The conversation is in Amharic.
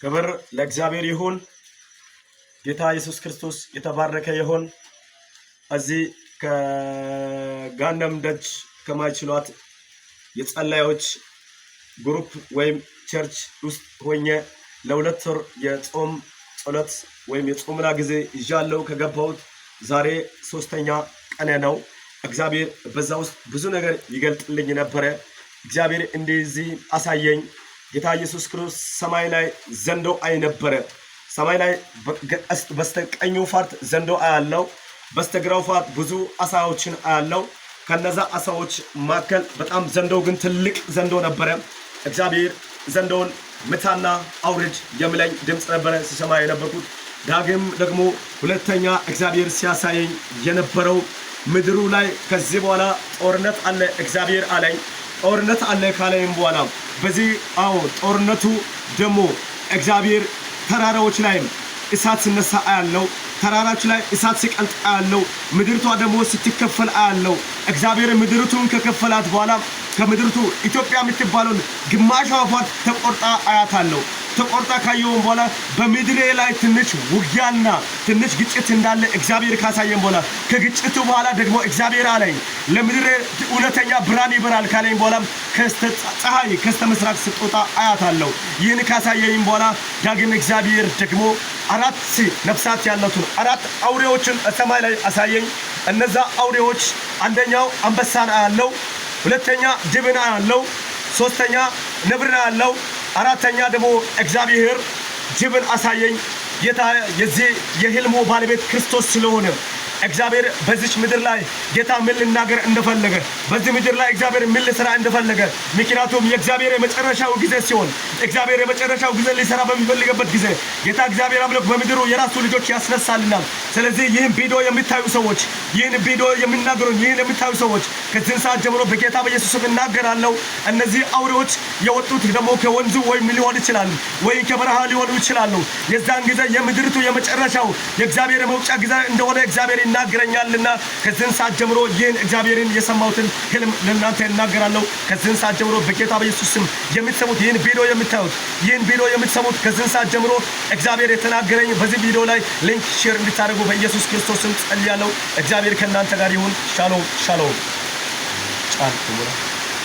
ክብር ለእግዚአብሔር ይሁን። ጌታ ኢየሱስ ክርስቶስ የተባረከ ይሁን። እዚህ ከጋነም ደጅ ከማይችሏት የጸላዮች ግሩፕ ወይም ቸርች ውስጥ ሆኜ ለሁለት ወር የጾም ጸሎት ወይም የጾምና ጊዜ ይዣለሁ። ከገባሁት ዛሬ 3ኛ ቀኔ ነው። እግዚአብሔር በዛ ውስጥ ብዙ ነገር ይገልጥልኝ ነበር። እግዚአብሔር እንደዚህ አሳየኝ። ጌታ ኢየሱስ ክርስቶስ ሰማይ ላይ ዘንዶ አይ ነበር። ሰማይ ላይ በስተቀኙ ፋርት ዘንዶ አያለው፣ በስተግራው ፋርት ብዙ አሳዎችን አያለው። ከነዛ አሳዎች ማከል በጣም ዘንዶ ግን ትልቅ ዘንዶ ነበር። እግዚአብሔር ዘንዶን ምታና አውርድ የሚለኝ ድምጽ ነበር ሲሰማ የነበርኩት። ዳግም ደግሞ ሁለተኛ እግዚአብሔር ሲያሳየኝ የነበረው ምድሩ ላይ ከዚህ በኋላ ጦርነት አለ እግዚአብሔር አለኝ። ጦርነት አለ ካለኝ በኋላ በዚህ ጦርነቱ ደግሞ እግዚአብሔር ተራራዎች ላይ እሳት ሲነሳ አያለው፣ ተራራዎች ላይ እሳት ሲቀልጥ አያለው፣ ምድርቷ ደግሞ ስትከፈል አያለው። እግዚአብሔር ምድርቱን ከከፈላት በኋላ ከምድርቱ ኢትዮጵያ የምትባለውን ግማሽ ፓርት ተቆርጣ አያታለው። ተቆርጣ ካየውን በኋላ በምድሬ ላይ ትንሽ ውጊያና ትንሽ ግጭት እንዳለ እግዚአብሔር ካሳየን በኋላ ከግጭቱ በኋላ ደግሞ እግዚአብሔር አለኝ ለምድሬ እውነተኛ ብርሃን ይበራል ካለኝ በኋላ ፀሐይ ከስተምስራቅ ስትወጣ አያታለው። ይህን ካሳየኝ በኋላ ዳግም እግዚአብሔር ደግሞ 4 ነፍሳት ያሉትን 4 አውሬዎችን ሰማይ ላይ አሳየኝ። እነዛ አውሬዎች አንደኛው አንበሳን አያለው፣ ሁለተኛ ጅብን አያለው፣ ሶስተኛ ነብርን አያለው፣ አራተኛ ደግሞ እግዚአብሔር ጅብን አሳየኝ። ጌታ የዚህ የህልሙ ባለቤት ክርስቶስ ስለሆነ እግዚአብሔር በዚች ምድር ላይ ጌታ ምን ልናገር እንደፈለገ በዚህ ምድር ላይ እግዚአብሔር ምን ልሰራ እንደፈለገ ምክንያቱም የእግዚአብሔር የመጨረሻው ጊዜ ሲሆን እግዚአብሔር የመጨረሻው ጊዜ ሊሰራ በሚፈልግበት ጊዜ ጌታ እግዚአብሔር አምላክ በምድሩ የራሱ ልጆች ያስነሳልና ስለዚህ ይህን ቪዲዮ የምታዩ ሰዎች ይህን ቪዲዮ የሚናገሩ ይህን የምታዩ ሰዎች ከዚህ ሰዓት ጀምሮ በጌታ በኢየሱስ ስም እናገራለሁ። እነዚህ አውሬዎች የወጡት ደግሞ ከወንዙ ወይ ሊሆን ይችላል ወይ ከበረሃ ሊሆኑ ይችላሉ። የዛን ጊዜ የምድርቱ የመጨረሻው የእግዚአብሔር መውጫ ጊዜ እንደሆነ እግዚአብሔር ይናገረኛልና ከዚህ ሰዓት ጀምሮ ይህን እግዚአብሔርን የሰማሁትን ህልም ለእናንተ እናገራለሁ። ከዚህ ሰዓት ጀምሮ በጌታ በኢየሱስ ስም የምትሰሙት ይህን ቪዲዮ የምታዩት ይህን ቪዲዮ የምትሰሙት ከዚህ ሰዓት ጀምሮ እግዚአብሔር የተናገረኝ በዚህ ቪዲዮ ላይ ሊንክ ሼር እንድታደርጉ በኢየሱስ ክርስቶስ ስም ጸልያለሁ። እግዚአብሔር ከእናንተ ጋር ይሁን። ሻሎም ሻሎም። ጫን